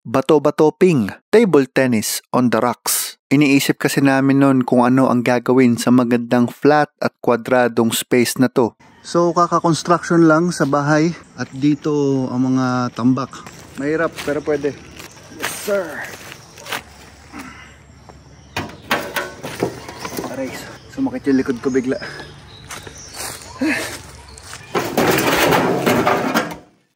Bato-bato ping, table tennis on the rocks. Iniisip kasi namin noon kung ano ang gagawin sa magandang flat at kwadradong space na to. So kaka-construction lang sa bahay at dito ang mga tambak. Mahirap pero pwede. Yes sir. Aray, sumakit yung likod ko bigla.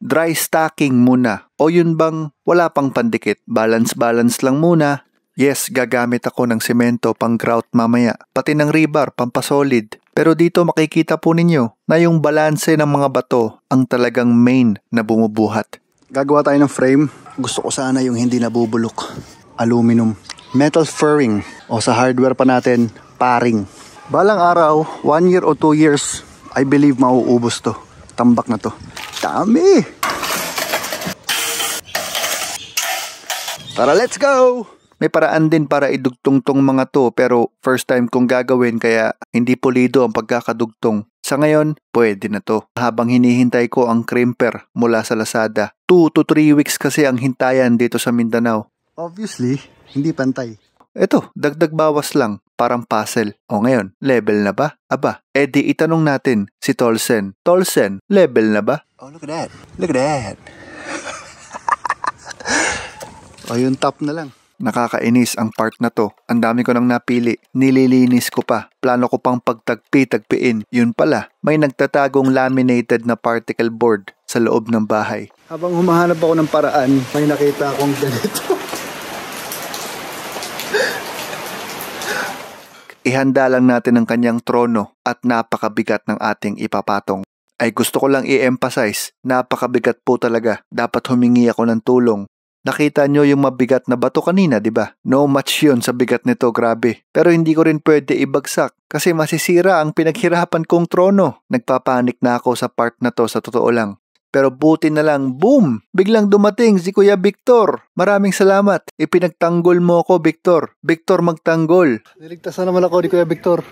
Dry stacking muna. O yun bang wala pang pandikit? Balance lang muna. Yes, gagamit ako ng semento pang grout mamaya. Pati ng rebar, pampasolid. Pero dito makikita po ninyo na yung balanse ng mga bato ang talagang main na bumubuhat. Gagawa tayo ng frame. Gusto ko sana yung hindi nabubulok. Aluminum. Metal furring. O sa hardware pa natin, paring. Balang araw, 1 year o 2 years, I believe mauubos to. Tambak na to. Dami! Tara, let's go! May paraan din para idugtong tong mga to pero first time kong gagawin kaya hindi pulido ang pagkakadugtong. Sa ngayon, pwede na to. Habang hinihintay ko ang crimper mula sa Lazada. 2 to 3 weeks kasi ang hintayan dito sa Mindanao. Obviously, hindi pantay. Eto, dagdag bawas lang. Parang puzzle. O ngayon, level na ba? Aba, edi itanong natin si Tolsen. Tolsen, level na ba? Oh, look at that. Look at that. O yung top na lang. Nakakainis ang part na to. Ang dami ko nang napili. Nililinis ko pa. Plano ko pang pagtagpi-tagpiin. Yun pala, may nagtatagong laminated na particle board sa loob ng bahay. Habang humahanap ako ng paraan, may nakita akong ganito. Ihanda lang natin ang kanyang trono at napakabigat ng ating ipapatong. Ay gusto ko lang i-emphasize, napakabigat po talaga. Dapat humingi ako ng tulong. Nakita nyo yung mabigat na bato kanina, di ba? No match yun sa bigat nito, grabe. Pero hindi ko rin pwede ibagsak kasi masisira ang pinaghirapan kong trono. Nagpapanik na ako sa part na to sa totoo lang. Pero buti na lang, boom! Biglang dumating si Kuya Victor. Maraming salamat. Ipinagtanggol mo ako, Victor. Victor magtanggol. Niligtasan naman ako ni Kuya Victor.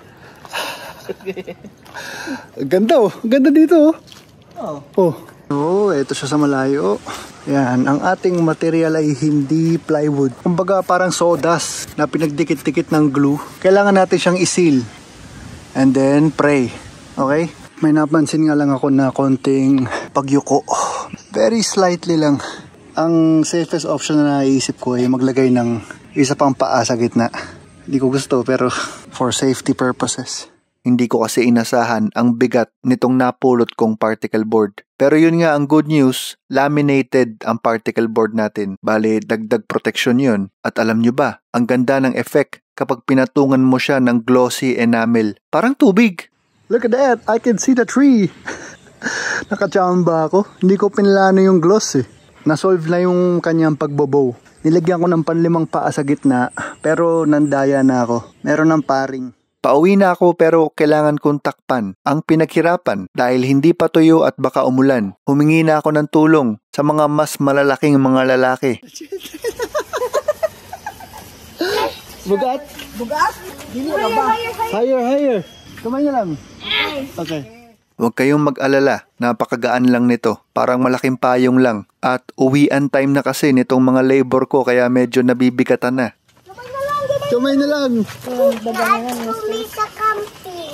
Ganda oh. Ganda dito oh. Oh. Oh, ito siya sa malayo. Yan, ang ating material ay hindi plywood. Kumbaga parang sawdust na pinagdikit-dikit ng glue. Kailangan natin siyang isil. And then pray. Okay? May napansin nga lang ako na konting pagyuko. Very slightly lang. Ang safest option na naisip ko ay maglagay ng isa pang paa sa gitna. Hindi ko gusto pero for safety purposes. Hindi ko kasi inasahan ang bigat nitong napulot kong particle board. Pero yun nga ang good news, laminated ang particle board natin. Bale, dagdag protection yun. At alam nyo ba, ang ganda ng effect kapag pinatungan mo siya ng glossy enamel. Parang tubig. Look at that, I can see the tree. Nakachamba ako. Hindi ko pinlano yung gloss eh. Nasolve na yung kanyang pagbobow. Nilagyan ko ng panlimang paa sa gitna, pero nandaya na ako. Meron ng paring. Pauwi na ako pero kailangan kong takpan ang pinaghirapan dahil hindi pa tuyo at baka umulan. Humingi na ako ng tulong sa mga mas malalaking mga lalaki. Bugat? Bugat? Higher. Kamay na lang. Okay. Huwag kayong mag-alala. Napakagaan lang nito. Parang malaking payong lang. At uwian time na kasi nitong mga labor ko kaya medyo nabibigatan na. Kamay na lang.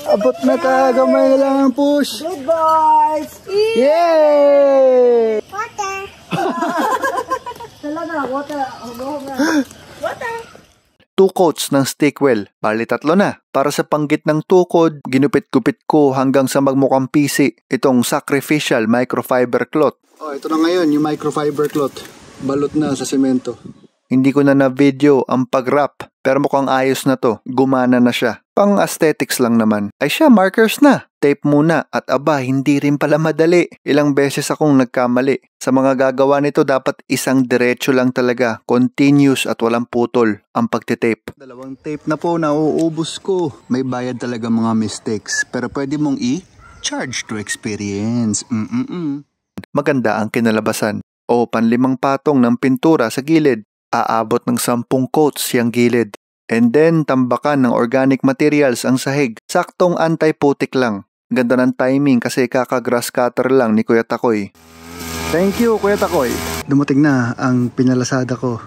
Abot na ka. Kamay na lang ang push. Good boys. Yay! Water. Talaga, water. Water. 2 coats ng Stickwell. Bali 3 na. Para sa panggit ng tukod, ginupit-gupit ko hanggang sa magmukhang pisi itong sacrificial microfiber cloth. Oh, ito na ngayon yung microfiber cloth. Balot na sa semento. Hindi ko na video ang pag-wrap pero mukhang ayos na to. Gumana na siya. Pang aesthetics lang naman. Ay siya, markers na. Tape muna at aba, hindi rin pala madali. Ilang beses akong nagkamali. Sa mga gagawa nito dapat isang diretso lang talaga. Continuous at walang putol ang pagtitape. 2 tape na po na uubos ko. May bayad talaga mga mistakes. Pero pwede mong i-charge to experience. Maganda ang kinalabasan. O panlimang patong ng pintura sa gilid. Aabot ng 10 coats yung gilid. And then, tambakan ng organic materials ang sahig. Saktong anti-putik lang. Ganda ng timing kasi kaka-grass cutter lang ni Kuya Takoy. Thank you, Kuya Takoy. Dumating na ang pinalasada ko.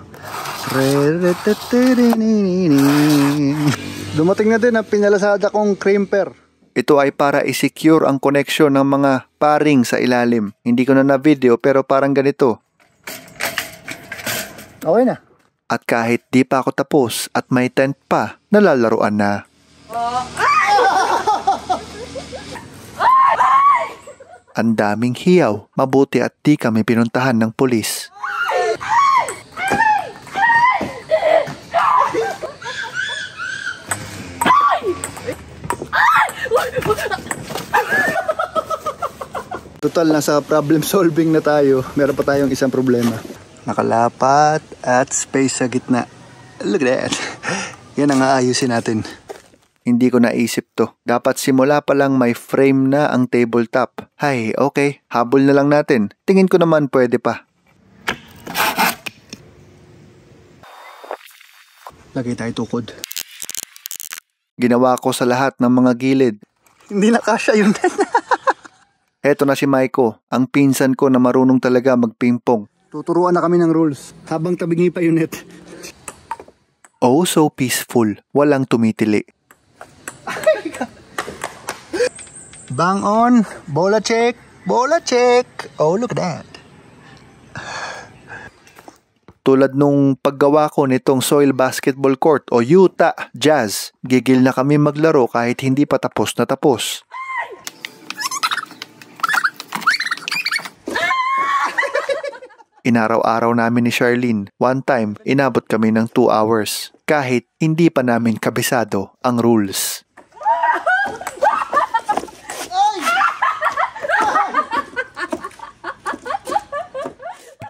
Dumating na din ang pinalasada kong crimper. Ito ay para i-secure ang connection ng mga paring sa ilalim. Hindi ko na video pero parang ganito. Okay na. At kahit di pa ako tapos at may tent pa, nalalaruan na. Ang daming hiyaw. Mabuti at di kami pinuntahan ng pulis. Total, nasa problem solving na tayo. Meron pa tayong isang problema. Nakalapat at space sa gitna. Look at that. Yan ang aayusin natin. Hindi ko naisip to. Dapat simula pa lang may frame na ang tabletop. Hay, okay. Habol na lang natin. Tingin ko naman pwede pa. Lagay tayo tukod. Ginawa ko sa lahat ng mga gilid. Hindi na kasya yun. Heto na si Maiko, ang pinsan ko na marunong talaga magpingpong. Tuturuan na kami ng rules habang tabingi pa yun net. Oh, so peaceful. Walang tumitili. Bang on, bola check, bola check. Oh, look at that. Tulad nung paggawa ko nitong soil basketball court o Utah Jazz, gigil na kami maglaro kahit hindi pa tapos na tapos. Inaraw-araw namin ni Charlene. One time, inabot kami ng 2 hours. Kahit hindi pa namin kabisado ang rules.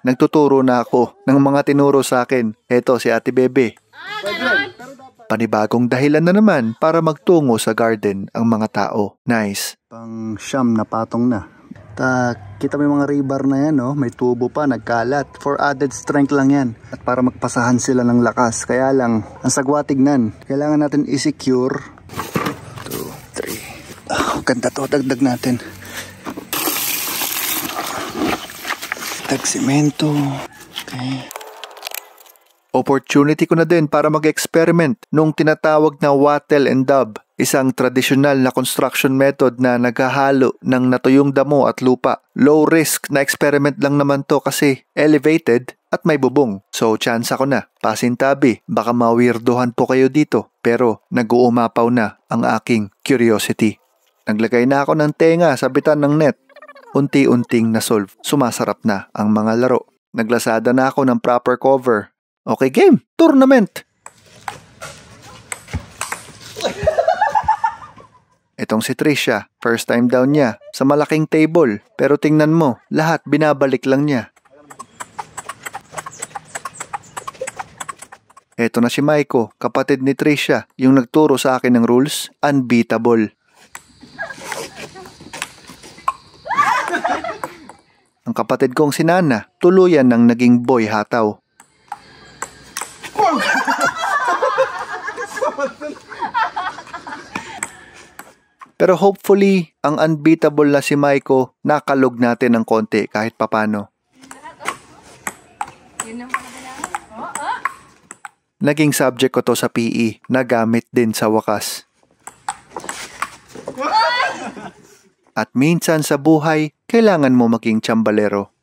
Nagtuturo na ako ng mga tinuro sa akin. Eto si Ate Bebe. Panibagong dahilan na naman para magtungo sa garden ang mga tao. Nice. Pang siyam na patong na. Kita mo yung mga rebar na yan, no? May tubo pa, nagkalat. For added strength lang yan. At para magpasahan sila ng lakas. Kaya lang, ang sagwa tignan. Kailangan natin i-secure. 2, 3. Oh, ganda to. Dagdag natin. Semento. Okay. Opportunity ko na din para mag-experiment nung tinatawag na wattle and dub, isang tradisyonal na construction method na naghahalo ng natuyong damo at lupa. Low risk na experiment lang naman to kasi elevated at may bubong. So chance ako na. Pasintabi, baka mawirdohan po kayo dito. Pero nag-uumapaw na ang aking curiosity. Naglagay na ako ng tenga sa bitan ng net. Unti-unting na-solve. Sumasarap na ang mga laro. Naglasada na ako ng proper cover. Okay, game! Tournament! Itong si Trisha, first time down niya sa malaking table. Pero tingnan mo, lahat binabalik lang niya. Ito na si Maiko, kapatid ni Trisha, yung nagturo sa akin ng rules, unbeatable. Ang kapatid kong si Nana, tuluyan ng naging boy hataw. Pero hopefully, ang unbeatable na si Maiko, nakalog natin ng konti kahit papano. Naging subject ko to sa PE, nagamit din sa wakas. At minsan sa buhay, kailangan mo maging tsambalero.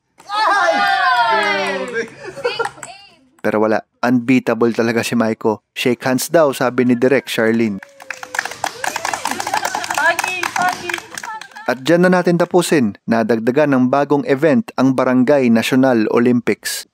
Pero wala, unbeatable talaga si Maiko. Shake hands daw, sabi ni Direk Charlene. At dyan na natin tapusin, nadagdagan ng bagong event ang Barangay National Olympics.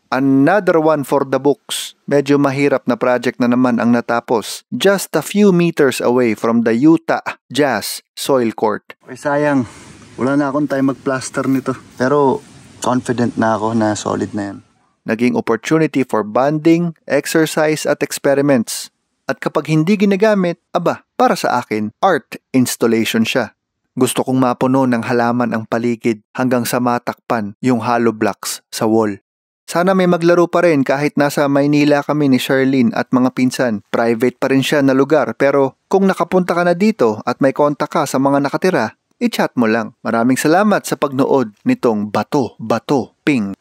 Another one for the books. Medyo mahirap na project na naman ang natapos. Just a few meters away from the Utah Jazz soil court. Ay sayang, wala na akong time mag-plaster nito. Pero confident na ako na solid na yan. Naging opportunity for bonding, exercise at experiments. At kapag hindi ginagamit, aba, para sa akin, art installation siya. Gusto kong mapuno ng halaman ang paligid hanggang sa matakpan yung hollow blocks sa wall. Sana may maglaro pa rin kahit nasa Maynila kami ni Charlene at mga pinsan. Private pa rin siya na lugar pero kung nakapunta ka na dito at may kontak ka sa mga nakatira, i-chat mo lang. Maraming salamat sa pagnood nitong Bato Ping.